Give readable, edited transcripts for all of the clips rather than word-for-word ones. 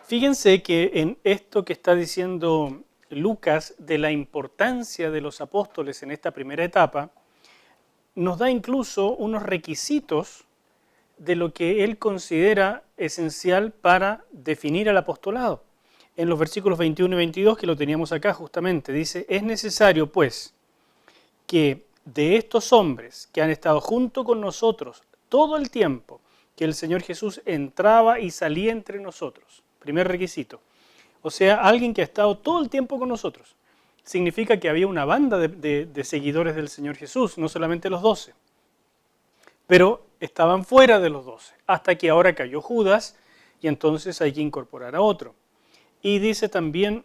Fíjense que en esto que está diciendo Lucas de la importancia de los apóstoles en esta primera etapa, nos da incluso unos requisitos de lo que él considera esencial para definir al apostolado. En los versículos 21 y 22, que lo teníamos acá justamente, dice: es necesario pues que de estos hombres que han estado junto con nosotros todo el tiempo que el Señor Jesús entraba y salía entre nosotros, primer requisito, o sea, alguien que ha estado todo el tiempo con nosotros, significa que había una banda de seguidores del Señor Jesús, no solamente los 12, pero estaban fuera de los 12, hasta que ahora cayó Judas y entonces hay que incorporar a otro. Y dice también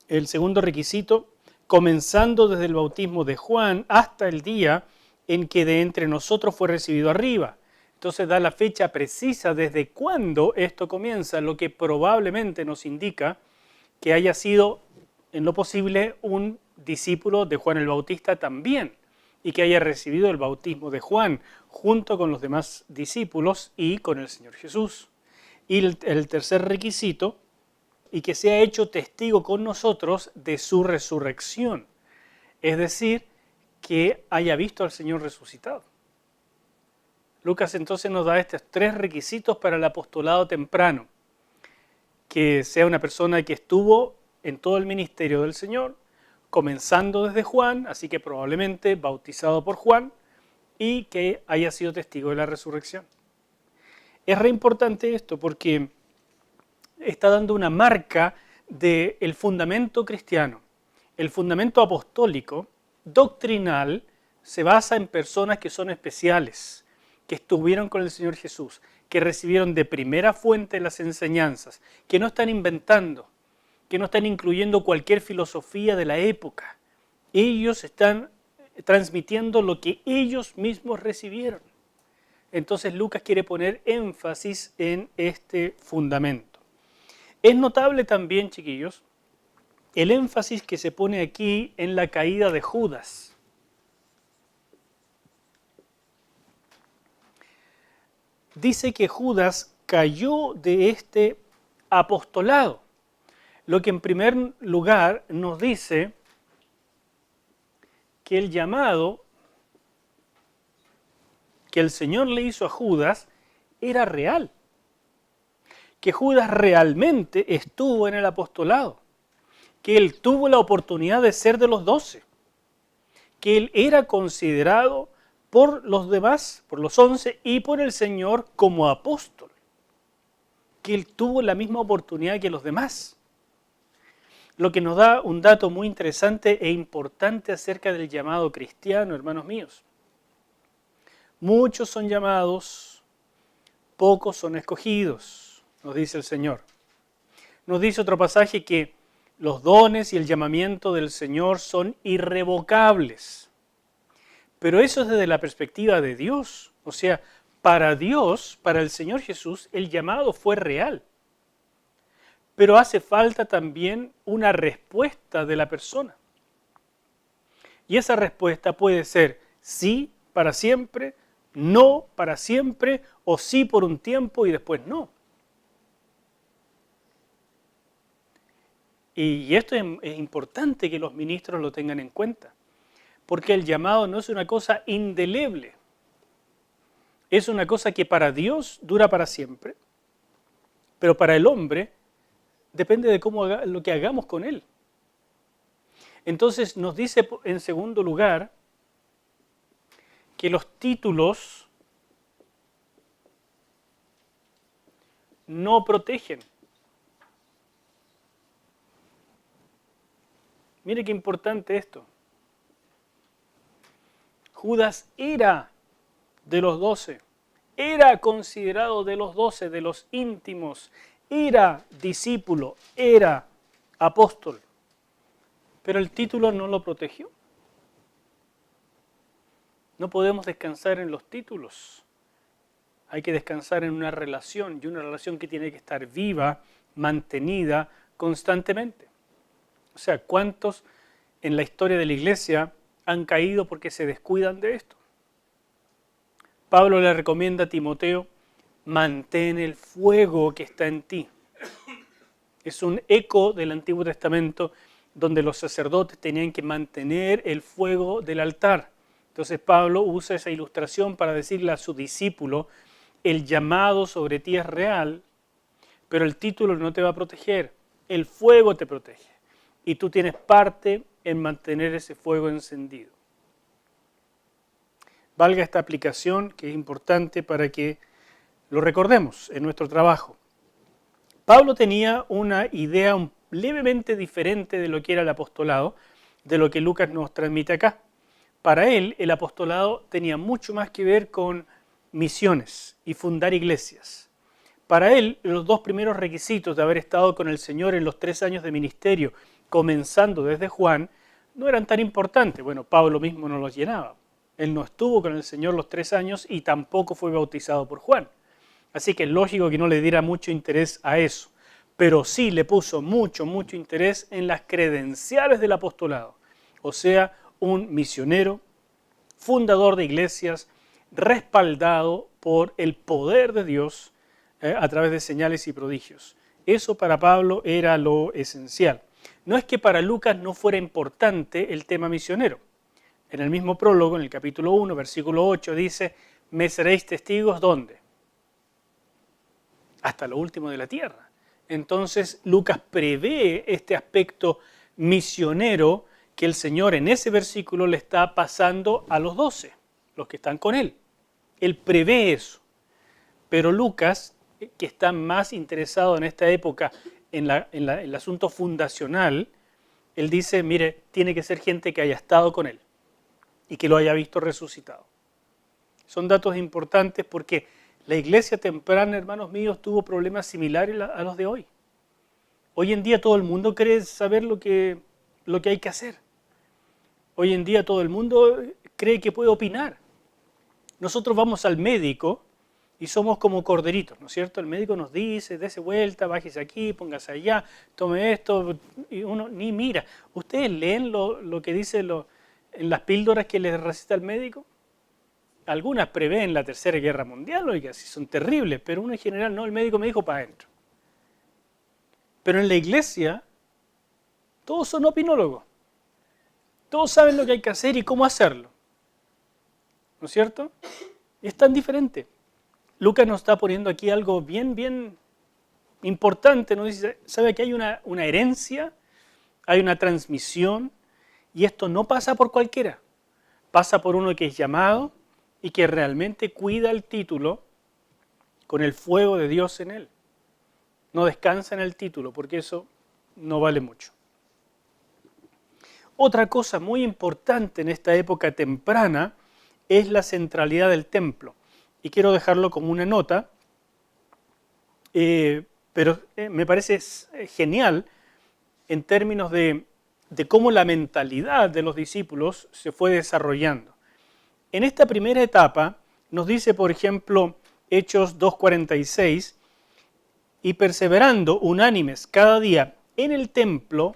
el segundo requisito: comenzando desde el bautismo de Juan hasta el día en que de entre nosotros fue recibido arriba. Entonces da la fecha precisa desde cuándo esto comienza, lo que probablemente nos indica que haya sido, en lo posible, un discípulo de Juan el Bautista también, y que haya recibido el bautismo de Juan junto con los demás discípulos y con el Señor Jesús. Y el tercer requisito: y que sea hecho testigo con nosotros de su resurrección. Es decir, que haya visto al Señor resucitado. Lucas entonces nos da estos tres requisitos para el apostolado temprano: que sea una persona que estuvo en todo el ministerio del Señor, comenzando desde Juan, así que probablemente bautizado por Juan, y que haya sido testigo de la resurrección. Es re importante esto porque está dando una marca del fundamento cristiano. El fundamento apostólico, doctrinal, se basa en personas que son especiales, que estuvieron con el Señor Jesús, que recibieron de primera fuente las enseñanzas, que no están inventando, que no están incluyendo cualquier filosofía de la época. Ellos están transmitiendo lo que ellos mismos recibieron. Entonces Lucas quiere poner énfasis en este fundamento. Es notable también, chiquillos, el énfasis que se pone aquí en la caída de Judas. Dice que Judas cayó de este apostolado, lo que en primer lugar nos dice que el llamado que el Señor le hizo a Judas era real, que Judas realmente estuvo en el apostolado, que él tuvo la oportunidad de ser de los 12, que él era considerado por los demás, por los 11 y por el Señor como apóstol, que él tuvo la misma oportunidad que los demás. Lo que nos da un dato muy interesante e importante acerca del llamado cristiano, hermanos míos. Muchos son llamados, pocos son escogidos, nos dice el Señor. Nos dice otro pasaje que los dones y el llamamiento del Señor son irrevocables. Pero eso es desde la perspectiva de Dios. O sea, para Dios, para el Señor Jesús, el llamado fue real. Pero hace falta también una respuesta de la persona. Y esa respuesta puede ser sí para siempre, no para siempre, o sí por un tiempo y después no. Y esto es importante que los ministros lo tengan en cuenta, porque el llamado no es una cosa indeleble, es una cosa que para Dios dura para siempre, pero para el hombre depende de lo que hagamos con él. Entonces nos dice en segundo lugar que los títulos no protegen. Mire qué importante esto. Judas era de los 12, era considerado de los 12, de los íntimos, era discípulo, era apóstol, pero el título no lo protegió. No podemos descansar en los títulos, hay que descansar en una relación, y una relación que tiene que estar viva, mantenida constantemente. O sea, ¿cuántos en la historia de la iglesia han caído porque se descuidan de esto? Pablo le recomienda a Timoteo: mantén el fuego que está en ti. Es un eco del Antiguo Testamento donde los sacerdotes tenían que mantener el fuego del altar. Entonces Pablo usa esa ilustración para decirle a su discípulo, el llamado sobre ti es real, pero el título no te va a proteger, el fuego te protege. Y tú tienes parte en mantener ese fuego encendido. Valga esta aplicación que es importante para que lo recordemos en nuestro trabajo. Pablo tenía una idea levemente diferente de lo que era el apostolado, de lo que Lucas nos transmite acá. Para él, el apostolado tenía mucho más que ver con misiones y fundar iglesias. Para él, los dos primeros requisitos de haber estado con el Señor en los 3 años de ministerio, comenzando desde Juan, no eran tan importantes. Bueno, Pablo mismo no los llenaba. Él no estuvo con el Señor los 3 años y tampoco fue bautizado por Juan. Así que es lógico que no le diera mucho interés a eso. Pero sí le puso mucho interés en las credenciales del apostolado. O sea, un misionero, fundador de iglesias, respaldado por el poder de Dios a través de señales y prodigios. Eso para Pablo era lo esencial. No es que para Lucas no fuera importante el tema misionero. En el mismo prólogo, en el capítulo 1, versículo 8, dice, me seréis testigos, ¿dónde? Hasta lo último de la tierra. Entonces Lucas prevé este aspecto misionero que el Señor en ese versículo le está pasando a los 12, los que están con él. Él prevé eso. Pero Lucas, que está más interesado en esta época en el asunto fundacional, él dice, mire, tiene que ser gente que haya estado con él y que lo haya visto resucitado. Son datos importantes porque la iglesia temprana, hermanos míos, tuvo problemas similares a los de hoy. Hoy en día todo el mundo cree saber lo que hay que hacer. Hoy en día todo el mundo cree que puede opinar. Nosotros vamos al médico y somos como corderitos, ¿no es cierto? El médico nos dice, dése vuelta, bájese aquí, póngase allá, tome esto, y uno ni mira. ¿Ustedes leen lo que dice en las píldoras que les receta el médico? Algunas prevén la Tercera Guerra Mundial, oiga, sí son terribles, pero uno en general no, el médico me dijo para adentro. Pero en la iglesia, todos son opinólogos. Todos saben lo que hay que hacer y cómo hacerlo. ¿No es cierto? Y es tan diferente. Lucas nos está poniendo aquí algo bien importante. Nos dice, ¿sabe que hay una herencia? Hay una transmisión. Y esto no pasa por cualquiera. Pasa por uno que es llamado y que realmente cuida el título con el fuego de Dios en él. No descansa en el título porque eso no vale mucho. Otra cosa muy importante en esta época temprana es la centralidad del templo. Y quiero dejarlo como una nota, pero me parece genial en términos de cómo la mentalidad de los discípulos se fue desarrollando. En esta primera etapa nos dice, por ejemplo, Hechos 2:46, y perseverando unánimes cada día en el templo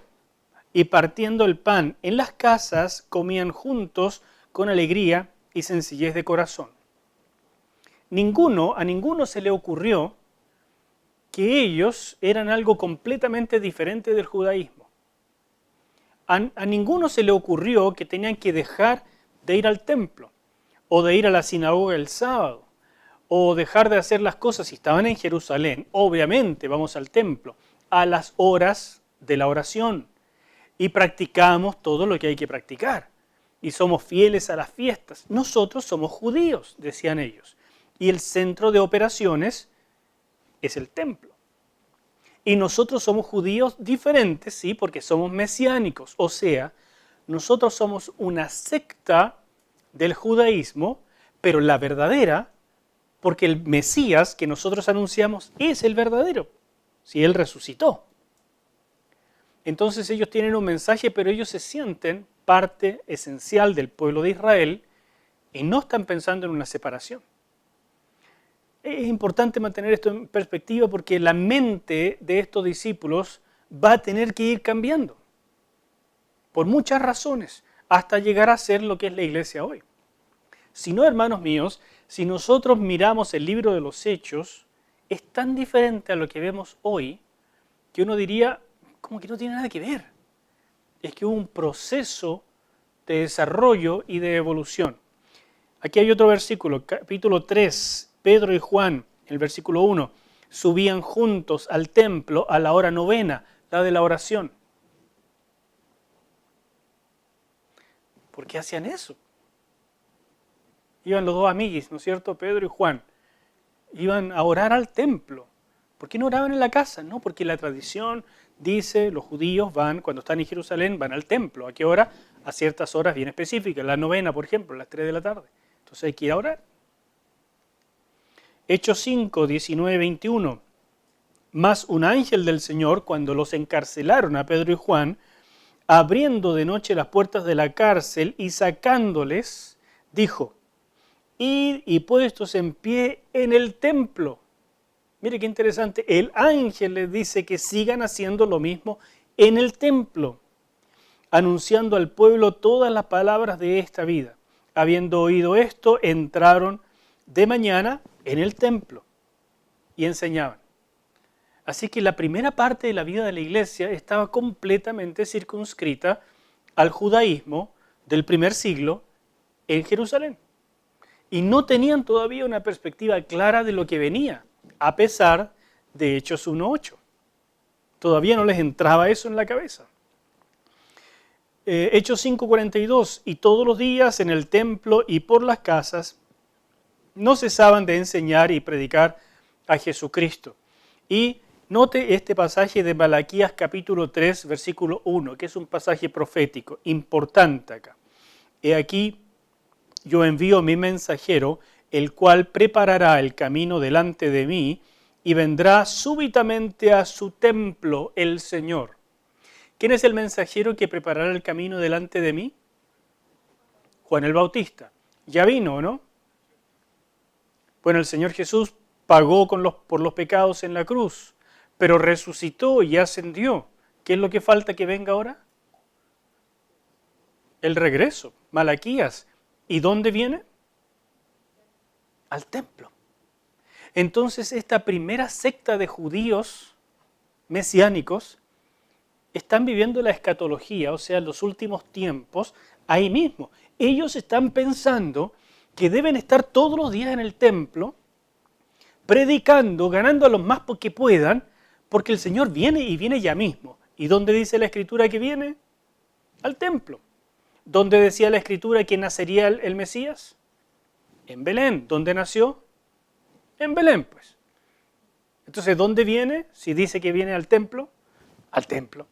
y partiendo el pan en las casas, comían juntos con alegría y sencillez de corazón. A ninguno se le ocurrió que ellos eran algo completamente diferente del judaísmo. A ninguno se le ocurrió que tenían que dejar de ir al templo, o de ir a la sinagoga el sábado, o dejar de hacer las cosas. Si estaban en Jerusalén, obviamente vamos al templo, a las horas de la oración, y practicamos todo lo que hay que practicar, y somos fieles a las fiestas. Nosotros somos judíos, decían ellos, y el centro de operaciones es el templo. Y nosotros somos judíos diferentes, sí, porque somos mesiánicos, o sea, nosotros somos una secta del judaísmo, pero la verdadera, porque el Mesías que nosotros anunciamos es el verdadero, si Él resucitó. Entonces ellos tienen un mensaje, pero ellos se sienten parte esencial del pueblo de Israel y no están pensando en una separación. Es importante mantener esto en perspectiva porque la mente de estos discípulos va a tener que ir cambiando por muchas razones hasta llegar a ser lo que es la iglesia hoy. Si no, hermanos míos, si nosotros miramos el libro de los Hechos, es tan diferente a lo que vemos hoy que uno diría, como que no tiene nada que ver. Es que hubo un proceso de desarrollo y de evolución. Aquí hay otro versículo, capítulo 3, Pedro y Juan, el versículo 1, subían juntos al templo a la hora novena, la de la oración. ¿Por qué hacían eso? Iban los dos amiguis, ¿no es cierto? Pedro y Juan. Iban a orar al templo. ¿Por qué no oraban en la casa? No, porque la tradición dice, los judíos van, cuando están en Jerusalén, van al templo. ¿A qué hora? A ciertas horas bien específicas. La novena, por ejemplo, a las 3 de la tarde. Entonces hay que ir a orar. Hechos 5, 19, 21. Mas un ángel del Señor, cuando los encarcelaron a Pedro y Juan, abriendo de noche las puertas de la cárcel y sacándoles, dijo, id y puestos en pie en el templo. Mire qué interesante, el ángel les dice que sigan haciendo lo mismo en el templo, anunciando al pueblo todas las palabras de esta vida. Habiendo oído esto, entraron de mañana en el templo y enseñaban. Así que la primera parte de la vida de la iglesia estaba completamente circunscrita al judaísmo del primer siglo en Jerusalén. Y no tenían todavía una perspectiva clara de lo que venía, a pesar de Hechos 1:8. Todavía no les entraba eso en la cabeza. Hechos 5:42, y todos los días en el templo y por las casas no cesaban de enseñar y predicar a Jesucristo. Y note este pasaje de Malaquías capítulo 3, versículo 1, que es un pasaje profético, importante acá. He aquí, yo envío mi mensajero, el cual preparará el camino delante de mí, y vendrá súbitamente a su templo el Señor. ¿Quién es el mensajero que preparará el camino delante de mí? Juan el Bautista. Ya vino, ¿no? Bueno, el Señor Jesús pagó por los pecados en la cruz, pero resucitó y ascendió. ¿Qué es lo que falta que venga ahora? El regreso, Malaquías. ¿Y dónde viene? Al templo. Entonces esta primera secta de judíos mesiánicos están viviendo la escatología, o sea, los últimos tiempos, ahí mismo. Ellos están pensando que deben estar todos los días en el templo, predicando, ganando a los más que puedan, porque el Señor viene y viene ya mismo. ¿Y dónde dice la Escritura que viene? Al templo. ¿Dónde decía la Escritura que nacería el Mesías? En Belén. ¿Dónde nació? En Belén, pues. Entonces, ¿dónde viene? Si dice que viene al templo, al templo.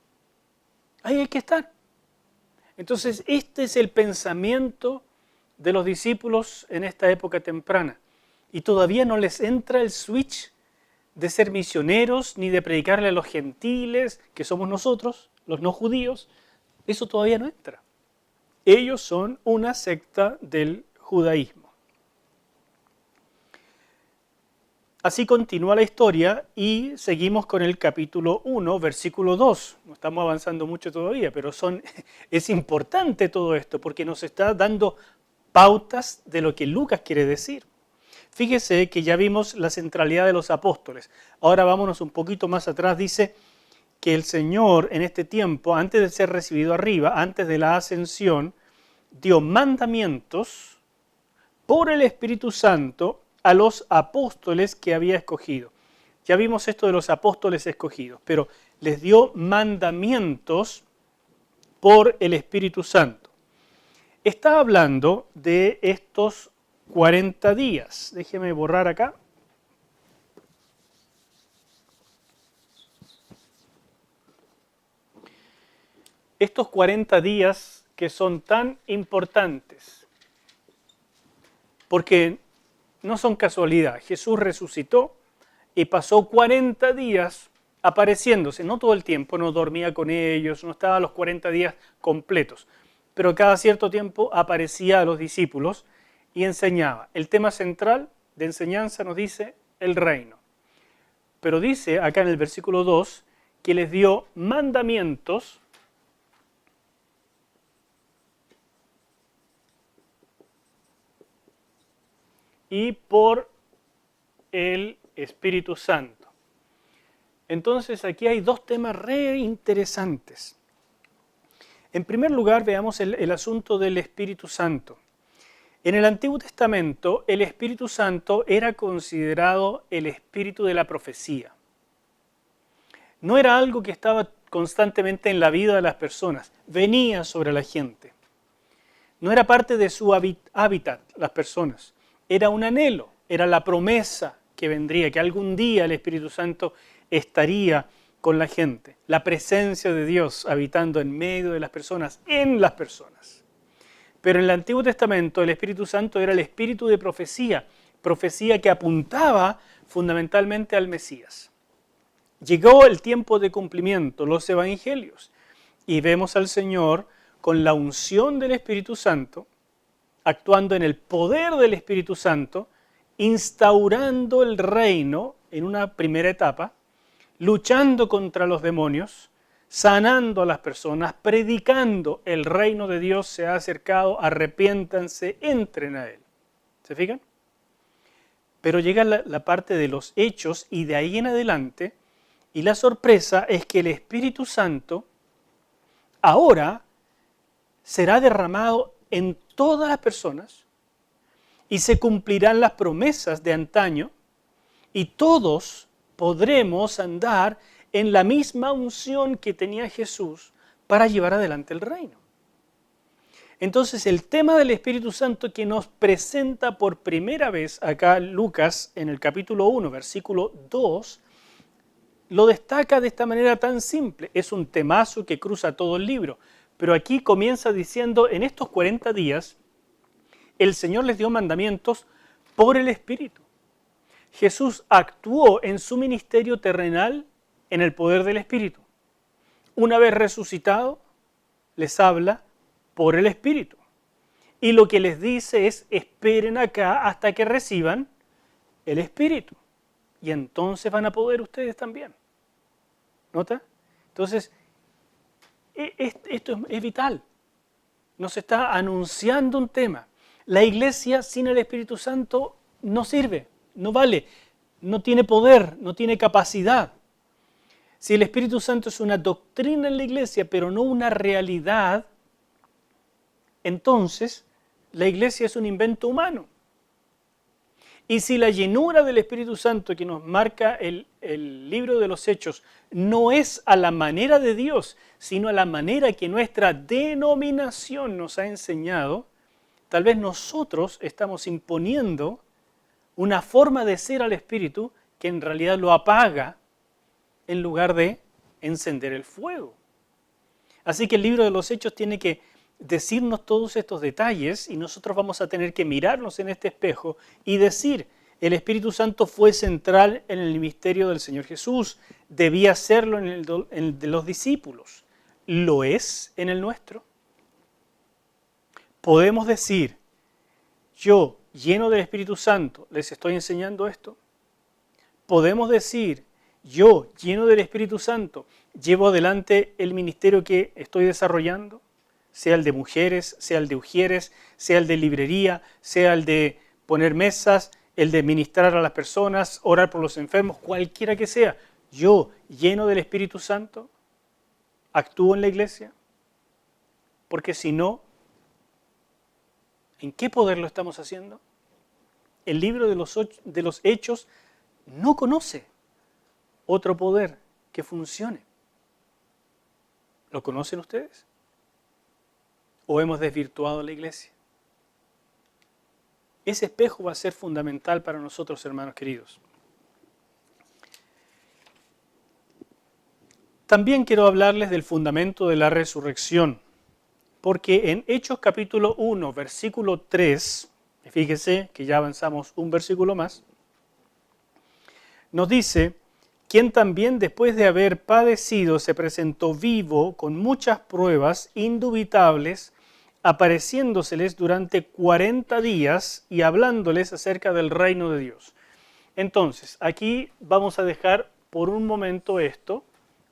Ahí hay que estar. Entonces, este es el pensamiento de los discípulos en esta época temprana. Y todavía no les entra el switch de ser misioneros ni de predicarle a los gentiles, que somos nosotros, los no judíos. Eso todavía no entra. Ellos son una secta del judaísmo. Así continúa la historia y seguimos con el capítulo 1, versículo 2. No estamos avanzando mucho todavía, pero es importante todo esto porque nos está dando pautas de lo que Lucas quiere decir. Fíjese que ya vimos la centralidad de los apóstoles. Ahora vámonos un poquito más atrás. Dice que el Señor en este tiempo, antes de ser recibido arriba, antes de la ascensión, dio mandamientos por el Espíritu Santo a los apóstoles que había escogido. Ya vimos esto de los apóstoles escogidos, pero les dio mandamientos por el Espíritu Santo. Está hablando de estos 40 días. Déjeme borrar acá. Estos 40 días que son tan importantes, porque no son casualidad. Jesús resucitó y pasó 40 días apareciéndose, no todo el tiempo, no dormía con ellos, no estaba los 40 días completos, pero cada cierto tiempo aparecía a los discípulos y enseñaba. El tema central de enseñanza nos dice el reino. Pero dice acá en el versículo 2 que les dio mandamientos y por el Espíritu Santo. Entonces aquí hay dos temas re interesantes. En primer lugar, veamos el asunto del Espíritu Santo. En el Antiguo Testamento, el Espíritu Santo era considerado el espíritu de la profecía. No era algo que estaba constantemente en la vida de las personas, venía sobre la gente. No era parte de su hábitat, las personas. Era un anhelo, era la promesa que vendría, que algún día el Espíritu Santo estaría con la gente. La presencia de Dios habitando en medio de las personas, en las personas. Pero en el Antiguo Testamento el Espíritu Santo era el espíritu de profecía, profecía que apuntaba fundamentalmente al Mesías. Llegó el tiempo de cumplimiento, los evangelios, y vemos al Señor con la unción del Espíritu Santo, actuando en el poder del Espíritu Santo, instaurando el reino en una primera etapa, luchando contra los demonios, sanando a las personas, predicando el reino de Dios se ha acercado, arrepiéntanse, entren a él. ¿Se fijan? Pero llega la parte de los hechos y de ahí en adelante, y la sorpresa es que el Espíritu Santo ahora será derramado en todas las personas y se cumplirán las promesas de antaño y todos podremos andar en la misma unción que tenía Jesús para llevar adelante el reino. Entonces el tema del Espíritu Santo que nos presenta por primera vez acá Lucas en el capítulo 1, versículo 2, lo destaca de esta manera tan simple. Es un temazo que cruza todo el libro, pero aquí comienza diciendo, en estos 40 días, el Señor les dio mandamientos por el Espíritu. Jesús actuó en su ministerio terrenal en el poder del Espíritu. Una vez resucitado, les habla por el Espíritu. Y lo que les dice es, esperen acá hasta que reciban el Espíritu. Y entonces van a poder ustedes también. ¿Nota? Entonces, esto es vital. Nos está anunciando un tema. La iglesia sin el Espíritu Santo no sirve, no vale, no tiene poder, no tiene capacidad. Si el Espíritu Santo es una doctrina en la iglesia, pero no una realidad, entonces la iglesia es un invento humano. Y si la llenura del Espíritu Santo que nos marca el libro de los Hechos no es a la manera de Dios, sino a la manera que nuestra denominación nos ha enseñado, tal vez nosotros estamos imponiendo una forma de ser al Espíritu que en realidad lo apaga en lugar de encender el fuego. Así que el libro de los Hechos tiene que decirnos todos estos detalles y nosotros vamos a tener que mirarnos en este espejo y decir, el Espíritu Santo fue central en el ministerio del Señor Jesús, debía serlo en el de los discípulos, ¿lo es en el nuestro? Podemos decir, yo lleno del Espíritu Santo les estoy enseñando esto. Podemos decir, yo lleno del Espíritu Santo llevo adelante el ministerio que estoy desarrollando, sea el de mujeres, sea el de ujieres, sea el de librería, sea el de poner mesas, el de ministrar a las personas, orar por los enfermos, cualquiera que sea. Yo, lleno del Espíritu Santo, actúo en la iglesia, porque si no, ¿en qué poder lo estamos haciendo? El libro de los Hechos no conoce otro poder que funcione. ¿Lo conocen ustedes? ¿O hemos desvirtuado la iglesia? Ese espejo va a ser fundamental para nosotros, hermanos queridos. También quiero hablarles del fundamento de la resurrección, porque en Hechos capítulo 1, versículo 3, fíjese que ya avanzamos un versículo más, nos dice, quien también después de haber padecido se presentó vivo con muchas pruebas indubitables, apareciéndoseles durante 40 días y hablándoles acerca del reino de Dios. Entonces, aquí vamos a dejar por un momento esto.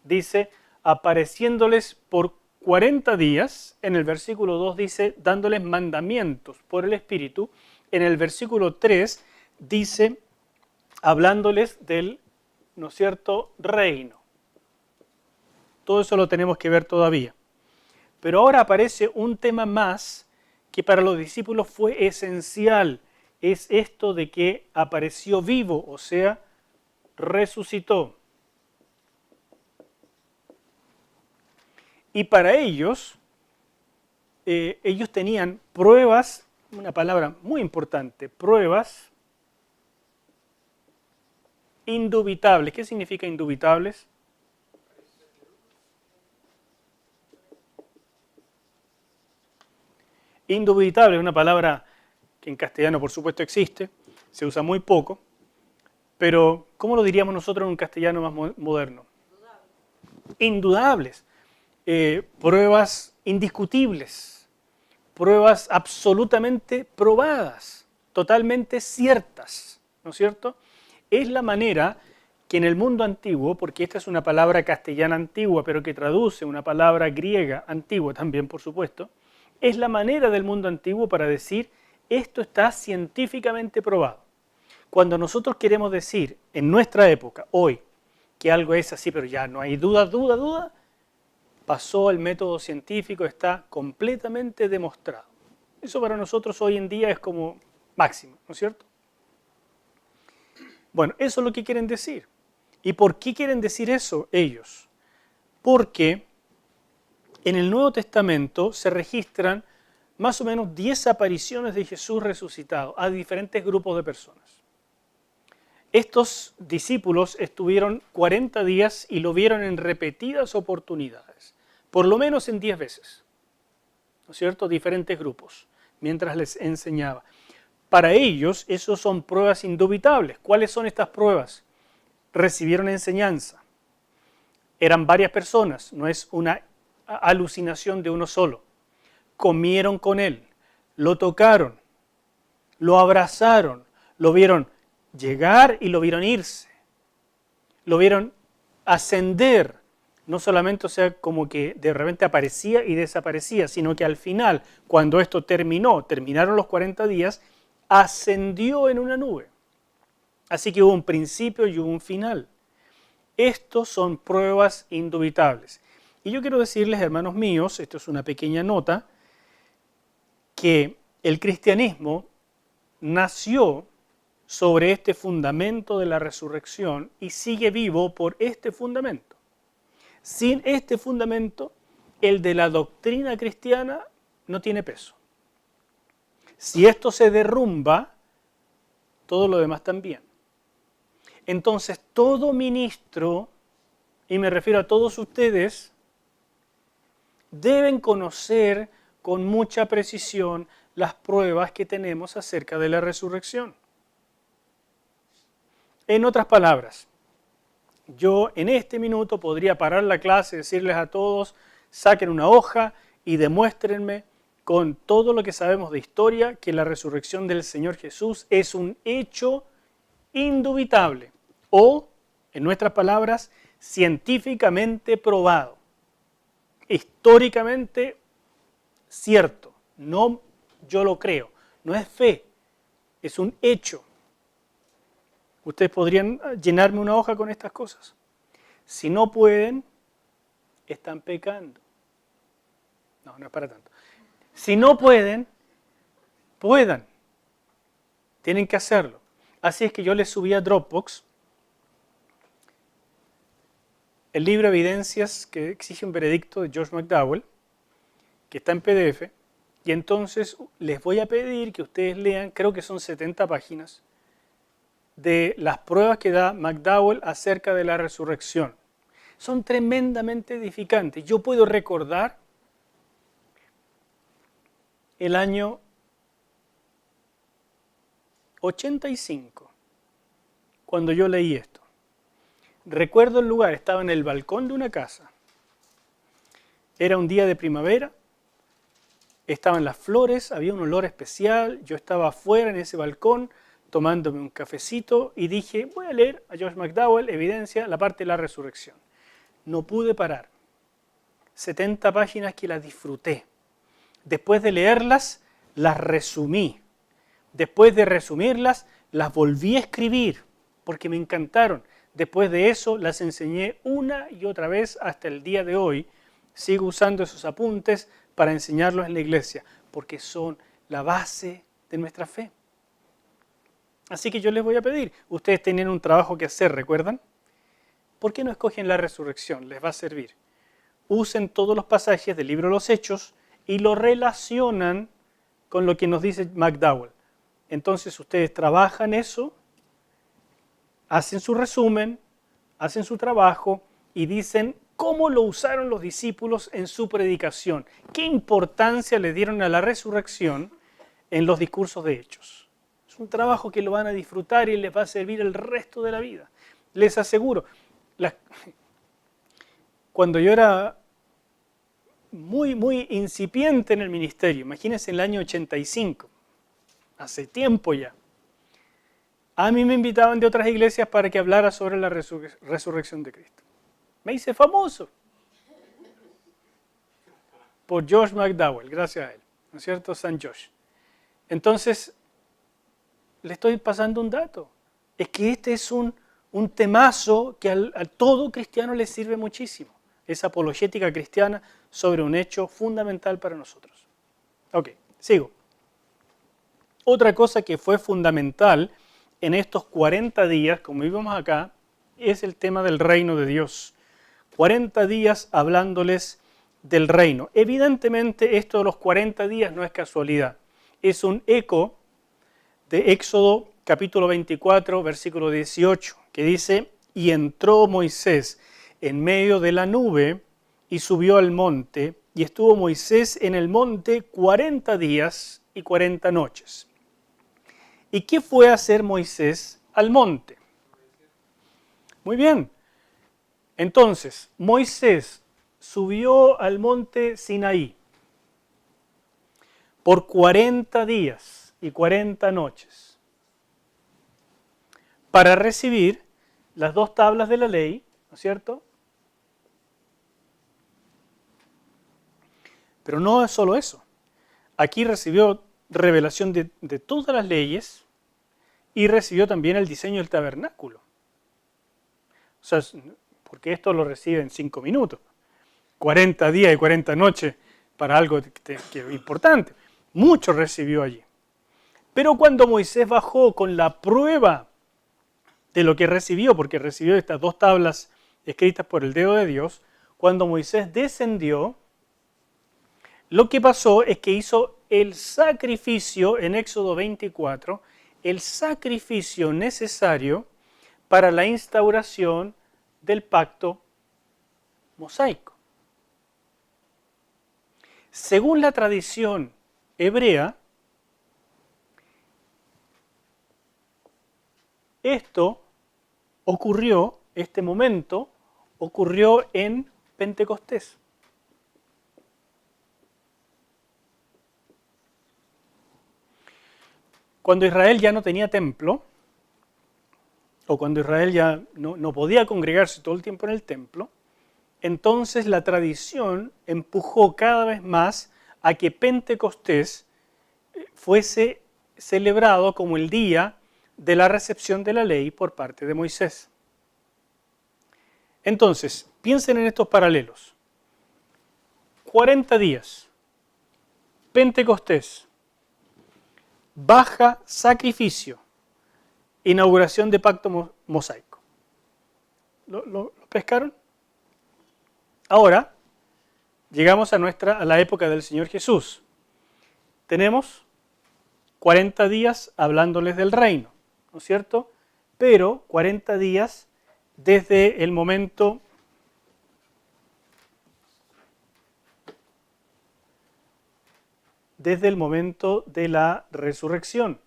Dice, apareciéndoles por 40 días. En el versículo 2 dice, dándoles mandamientos por el Espíritu. En el versículo 3 dice, hablándoles del ¿no es cierto?, reino. Todo eso lo tenemos que ver todavía. Pero ahora aparece un tema más que para los discípulos fue esencial. Es esto de que apareció vivo, o sea, resucitó. Y para ellos, ellos tenían pruebas, una palabra muy importante, pruebas indubitables. ¿Qué significa indubitables? Indubitable es una palabra que en castellano por supuesto existe, se usa muy poco, pero ¿cómo lo diríamos nosotros en un castellano más moderno? Indudables. Pruebas indiscutibles, pruebas absolutamente probadas, totalmente ciertas, ¿no es cierto? Es la manera que en el mundo antiguo, porque esta es una palabra castellana antigua, pero que traduce una palabra griega antigua también, por supuesto, es la manera del mundo antiguo para decir esto está científicamente probado. Cuando nosotros queremos decir en nuestra época, hoy, que algo es así, pero ya no hay duda, pasó el método científico, está completamente demostrado. Eso para nosotros hoy en día es como máximo, ¿no es cierto? Bueno, eso es lo que quieren decir. ¿Y por qué quieren decir eso ellos? Porque en el Nuevo Testamento se registran más o menos 10 apariciones de Jesús resucitado a diferentes grupos de personas. Estos discípulos estuvieron 40 días y lo vieron en repetidas oportunidades, por lo menos en 10 veces, ¿no es cierto? Diferentes grupos, mientras les enseñaba. Para ellos, esos son pruebas indubitables. ¿Cuáles son estas pruebas? Recibieron enseñanza. Eran varias personas, no es una alucinación de uno solo. Comieron con él, lo tocaron, lo abrazaron, lo vieron llegar y lo vieron irse. Lo vieron ascender. No solamente, o sea, como que de repente aparecía y desaparecía, sino que al final, cuando esto terminaron los 40 días, ascendió en una nube. Así que hubo un principio y hubo un final. Estos son pruebas indubitables. Y yo quiero decirles, hermanos míos, esto es una pequeña nota, que el cristianismo nació sobre este fundamento de la resurrección y sigue vivo por este fundamento. Sin este fundamento, el de la doctrina cristiana no tiene peso. Si esto se derrumba, todo lo demás también. Entonces, todo ministro, y me refiero a todos ustedes, deben conocer con mucha precisión las pruebas que tenemos acerca de la resurrección. En otras palabras, yo en este minuto podría parar la clase y decirles a todos, saquen una hoja y demuéstrenme con todo lo que sabemos de historia que la resurrección del Señor Jesús es un hecho indubitable o, en nuestras palabras, científicamente probado, históricamente cierto. No yo lo creo, no es fe, es un hecho. Ustedes podrían llenarme una hoja con estas cosas. Si no pueden, están pecando. No, no es para tanto. Si no pueden, puedan. Tienen que hacerlo. Así es que yo les subí a Dropbox el libro Evidencias que exige un veredicto de George McDowell, que está en PDF, y entonces les voy a pedir que ustedes lean, creo que son 70 páginas, de las pruebas que da McDowell acerca de la resurrección. Son tremendamente edificantes. Yo puedo recordar el año 85, cuando yo leí esto. Recuerdo el lugar, estaba en el balcón de una casa. Era un día de primavera, estaban las flores, había un olor especial, yo estaba afuera en ese balcón, tomándome un cafecito y dije, voy a leer a George McDowell, Evidencia, la parte de la resurrección. No pude parar. 70 páginas que las disfruté. Después de leerlas, las resumí. Después de resumirlas, las volví a escribir porque me encantaron. Después de eso las enseñé una y otra vez hasta el día de hoy. Sigo usando esos apuntes para enseñarlos en la iglesia, porque son la base de nuestra fe. Así que yo les voy a pedir, ustedes tienen un trabajo que hacer, ¿recuerdan? ¿Por qué no escogen la resurrección? Les va a servir. Usen todos los pasajes del libro de los Hechos y lo relacionan con lo que nos dice McDowell. Entonces ustedes trabajan eso, hacen su resumen, hacen su trabajo y dicen cómo lo usaron los discípulos en su predicación. ¿Qué importancia le dieron a la resurrección en los discursos de Hechos? Es un trabajo que lo van a disfrutar y les va a servir el resto de la vida. Les aseguro, cuando yo era muy incipiente en el ministerio, imagínense en el año 85, hace tiempo ya, a mí me invitaban de otras iglesias para que hablara sobre la resurrección de Cristo. Me hice famoso por George McDowell, gracias a él, ¿no es cierto? San Josh. Entonces, le estoy pasando un dato. Es que este es un temazo que a todo cristiano le sirve muchísimo. Es apologética cristiana sobre un hecho fundamental para nosotros. Ok, sigo. Otra cosa que fue fundamental en estos 40 días, como vimos acá, es el tema del reino de Dios. 40 días hablándoles del reino. Evidentemente, esto de los 40 días no es casualidad. Es un eco de Éxodo capítulo 24, versículo 18, que dice, y entró Moisés en medio de la nube y subió al monte, y estuvo Moisés en el monte 40 días y 40 noches. ¿Y qué fue a hacer Moisés al monte? Muy bien. Entonces, Moisés subió al monte Sinaí por 40 días y 40 noches para recibir las 2 tablas de la ley, ¿no es cierto? Pero no es solo eso. Aquí recibió revelación de todas las leyes y recibió también el diseño del tabernáculo. O sea, porque esto lo recibe en 5 minutos. 40 días y 40 noches para algo que es importante. Mucho recibió allí. Pero cuando Moisés bajó con la prueba de lo que recibió, porque recibió estas 2 tablas escritas por el dedo de Dios, cuando Moisés descendió, lo que pasó es que hizo el sacrificio en Éxodo 24, el sacrificio necesario para la instauración del pacto mosaico. Según la tradición hebrea, este momento ocurrió en Pentecostés. Cuando Israel ya no tenía templo, o cuando Israel ya no podía congregarse todo el tiempo en el templo, entonces la tradición empujó cada vez más a que Pentecostés fuese celebrado como el día de la recepción de la ley por parte de Moisés. Entonces, piensen en estos paralelos. 40 días, Pentecostés, baja sacrificio, inauguración de pacto mosaico. ¿Lo pescaron? Ahora, llegamos a la época del Señor Jesús. Tenemos 40 días hablándoles del reino, ¿no es cierto? Pero 40 días desde el momento de la resurrección.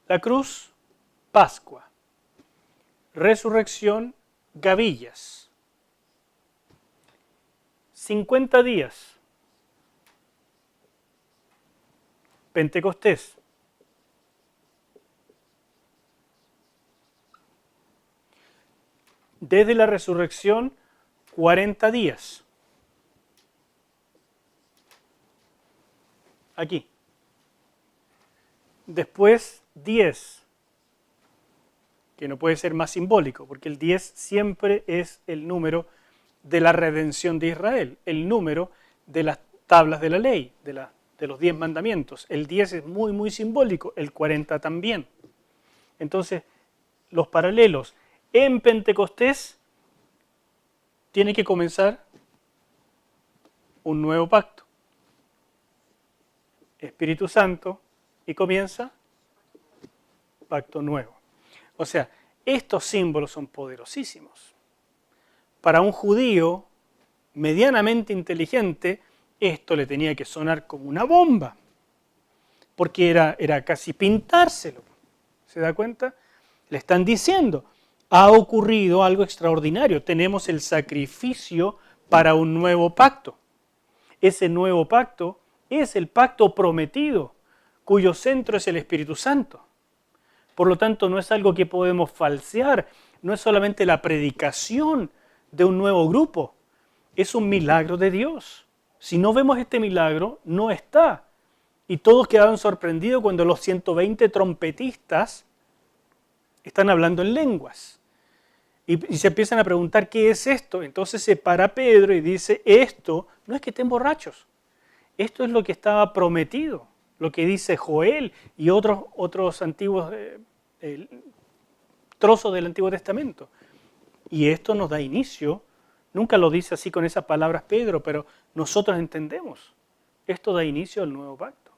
La cruz, Pascua. Resurrección, gavillas. 50 días. Pentecostés. Desde la resurrección, 40 días. Aquí. Después, 10. que no puede ser más simbólico, porque el 10 siempre es el número de la redención de Israel, el número de las tablas de la ley, de los 10 mandamientos. El 10 es muy, muy simbólico, el 40 también. Entonces, los paralelos en Pentecostés tiene que comenzar un nuevo pacto. Espíritu Santo, y comienza pacto nuevo. O sea, estos símbolos son poderosísimos. Para un judío medianamente inteligente, esto le tenía que sonar como una bomba, porque era casi pintárselo. ¿Se da cuenta? Le están diciendo, ha ocurrido algo extraordinario, tenemos el sacrificio para un nuevo pacto. Ese nuevo pacto es el pacto prometido, cuyo centro es el Espíritu Santo. Por lo tanto, no es algo que podemos falsear, no es solamente la predicación de un nuevo grupo, es un milagro de Dios. Si no vemos este milagro, no está. Y todos quedaron sorprendidos cuando los 120 trompetistas están hablando en lenguas. Y se empiezan a preguntar, ¿qué es esto? Entonces se para Pedro y dice, esto no es que estén borrachos, esto es lo que estaba prometido, lo que dice Joel y otros antiguos trozos del Antiguo Testamento. Y esto nos da inicio, nunca lo dice así con esas palabras Pedro, pero nosotros entendemos, esto da inicio al nuevo pacto.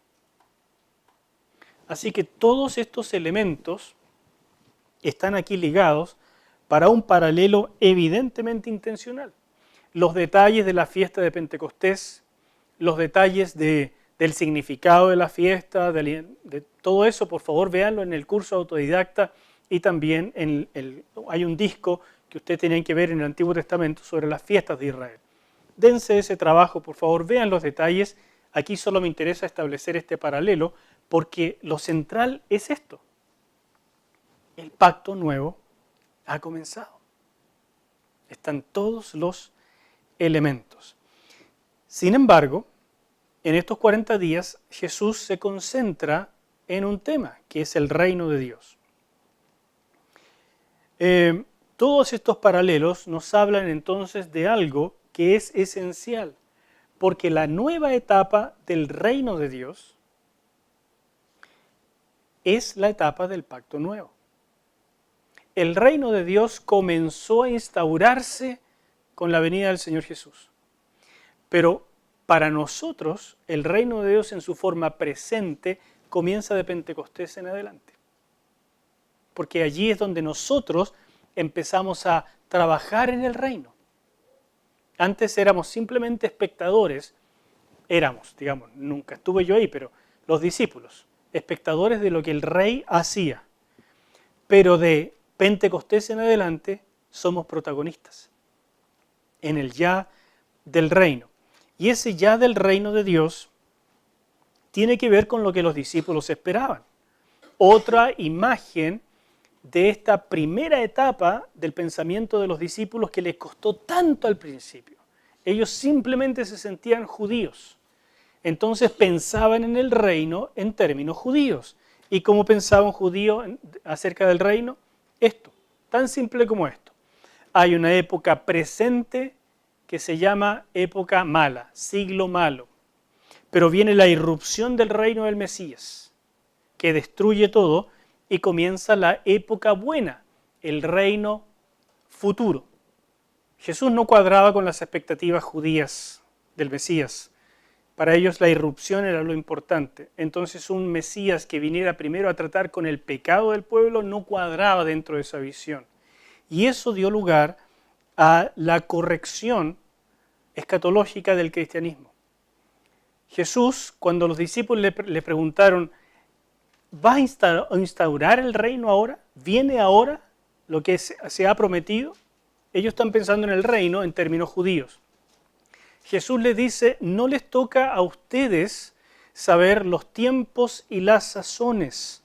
Así que todos estos elementos están aquí ligados para un paralelo evidentemente intencional. Los detalles de la fiesta de Pentecostés, los detalles del significado de la fiesta, de todo eso, por favor, véanlo en el curso autodidacta y también hay un disco que ustedes tienen que ver en el Antiguo Testamento sobre las fiestas de Israel. Dense ese trabajo, por favor, vean los detalles. Aquí solo me interesa establecer este paralelo porque lo central es esto. El pacto nuevo ha comenzado. Están todos los elementos. Sin embargo, en estos 40 días Jesús se concentra en un tema, que es el reino de Dios. Todos estos paralelos nos hablan entonces de algo que es esencial, porque la nueva etapa del reino de Dios es la etapa del pacto nuevo. El reino de Dios comenzó a instaurarse con la venida del Señor Jesús. Pero para nosotros, el reino de Dios en su forma presente comienza de Pentecostés en adelante. Porque allí es donde nosotros empezamos a trabajar en el reino. Antes éramos simplemente espectadores, nunca estuve yo ahí, pero los discípulos, espectadores de lo que el rey hacía. Pero de Pentecostés en adelante somos protagonistas en el ya del reino. Y ese ya del reino de Dios tiene que ver con lo que los discípulos esperaban. Otra imagen de esta primera etapa del pensamiento de los discípulos que les costó tanto al principio. Ellos simplemente se sentían judíos. Entonces pensaban en el reino en términos judíos. ¿Y cómo pensaba un judío acerca del reino? Esto, tan simple como esto. Hay una época presente que se llama época mala, siglo malo. Pero viene la irrupción del reino del Mesías, que destruye todo y comienza la época buena, el reino futuro. Jesús no cuadraba con las expectativas judías del Mesías. Para ellos la irrupción era lo importante. Entonces un Mesías que viniera primero a tratar con el pecado del pueblo no cuadraba dentro de esa visión. Y eso dio lugar a la corrección escatológica del cristianismo. Jesús, cuando los discípulos le preguntaron, ¿va a instaurar el reino ahora? ¿Viene ahora lo que se ha prometido? Ellos están pensando en el reino en términos judíos. Jesús les dice, no les toca a ustedes saber los tiempos y las sazones.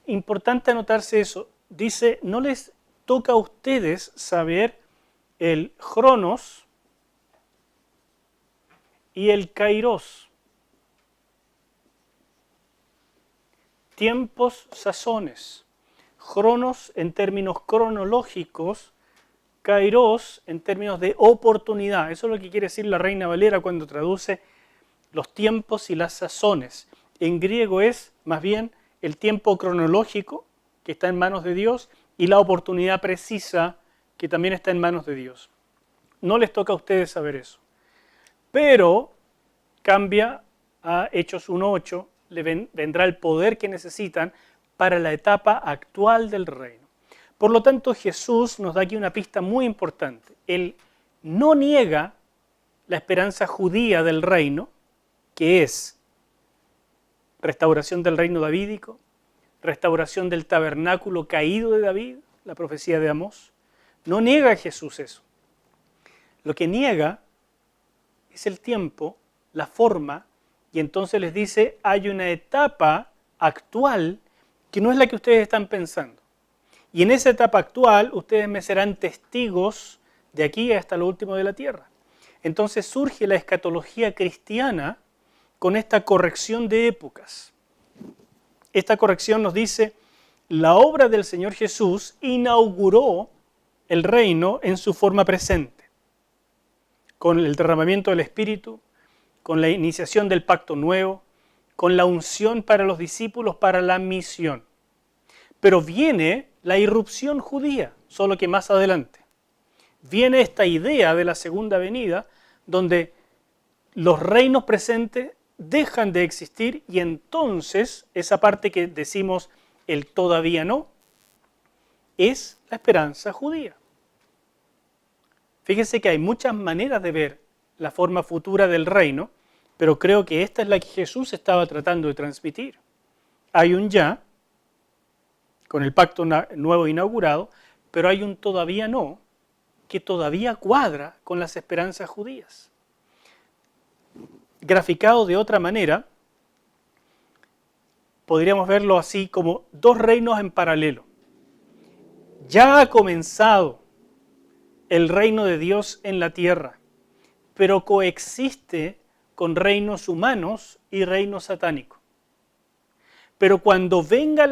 Importante anotarse eso. Dice, no les toca a ustedes saber el Cronos y el Kairos. Tiempos, sazones. Cronos en términos cronológicos, kairos en términos de oportunidad. Eso es lo que quiere decir la Reina Valera cuando traduce los tiempos y las sazones. En griego es más bien el tiempo cronológico, que está en manos de Dios, y la oportunidad precisa, que también está en manos de Dios. No les toca a ustedes saber eso. Pero cambia a Hechos 1:8, vendrá el poder que necesitan para la etapa actual del reino. Por lo tanto, Jesús nos da aquí una pista muy importante. Él no niega la esperanza judía del reino, que es restauración del reino davídico, restauración del tabernáculo caído de David, la profecía de Amós. No niega a Jesús eso. Lo que niega es el tiempo, la forma, y entonces les dice, hay una etapa actual que no es la que ustedes están pensando. Y en esa etapa actual, ustedes me serán testigos de aquí hasta lo último de la tierra. Entonces surge la escatología cristiana con esta corrección de épocas. Esta corrección nos dice, la obra del Señor Jesús inauguró el reino en su forma presente, con el derramamiento del Espíritu, con la iniciación del pacto nuevo, con la unción para los discípulos para la misión. Pero viene la irrupción judía, solo que más adelante. Viene esta idea de la segunda venida, donde los reinos presentes dejan de existir y entonces esa parte que decimos el todavía no, es la esperanza judía. Fíjense que hay muchas maneras de ver la forma futura del reino, pero creo que esta es la que Jesús estaba tratando de transmitir. Hay un ya, con el pacto nuevo inaugurado, pero hay un todavía no, que todavía cuadra con las esperanzas judías. Graficado de otra manera, podríamos verlo así como dos reinos en paralelo. Ya ha comenzado el reino de Dios en la tierra, pero coexiste con reinos humanos y reino satánico. Pero cuando venga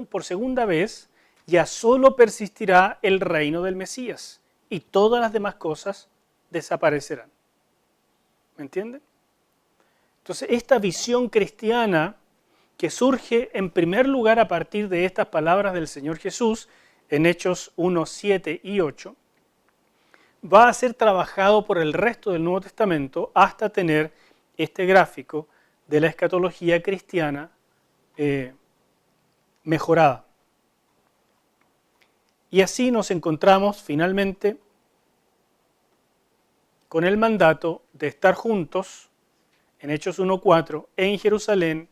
por segunda vez, ya solo persistirá el reino del Mesías y todas las demás cosas desaparecerán. ¿Me entienden? Entonces, esta visión cristiana que surge en primer lugar a partir de estas palabras del Señor Jesús en Hechos 1, 7 y 8, va a ser trabajado por el resto del Nuevo Testamento hasta tener este gráfico de la escatología cristiana mejorada. Y así nos encontramos finalmente con el mandato de estar juntos en Hechos 1:4 en Jerusalén,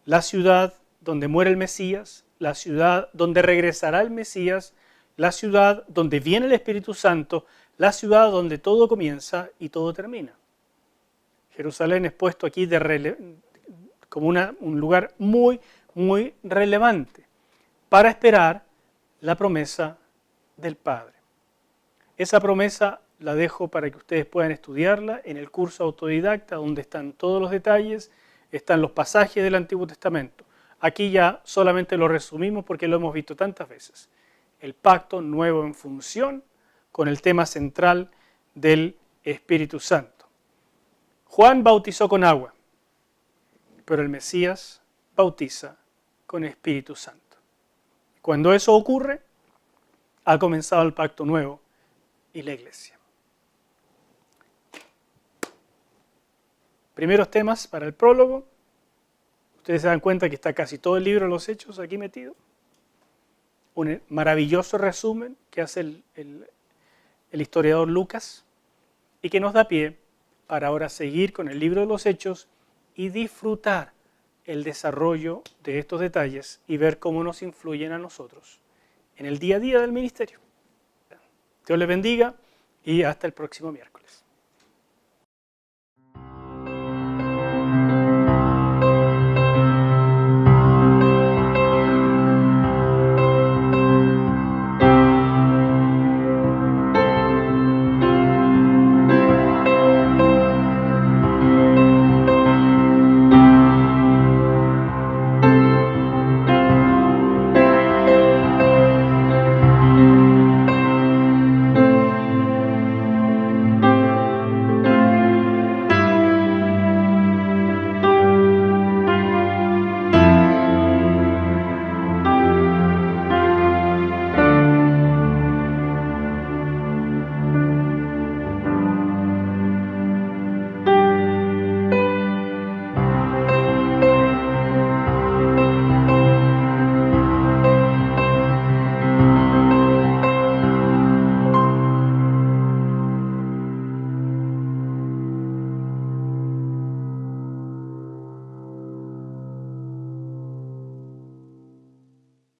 la ciudad donde muere el Mesías, la ciudad donde regresará el Mesías, la ciudad donde viene el Espíritu Santo, la ciudad donde todo comienza y todo termina. Jerusalén es puesto aquí como un lugar muy, muy relevante para esperar la promesa del Padre. Esa promesa la dejo para que ustedes puedan estudiarla en el curso autodidacta, donde están todos los detalles, están los pasajes del Antiguo Testamento. Aquí ya solamente lo resumimos porque lo hemos visto tantas veces. El pacto nuevo en función con el tema central del Espíritu Santo. Juan bautizó con agua, pero el Mesías bautiza con Espíritu Santo. Cuando eso ocurre, ha comenzado el pacto nuevo y la iglesia. Primeros temas para el prólogo. Ustedes se dan cuenta que está casi todo el libro de los Hechos aquí metido. Un maravilloso resumen que hace el historiador Lucas y que nos da pie para ahora seguir con el libro de los Hechos y disfrutar el desarrollo de estos detalles y ver cómo nos influyen a nosotros en el día a día del ministerio. Dios les bendiga y hasta el próximo miércoles.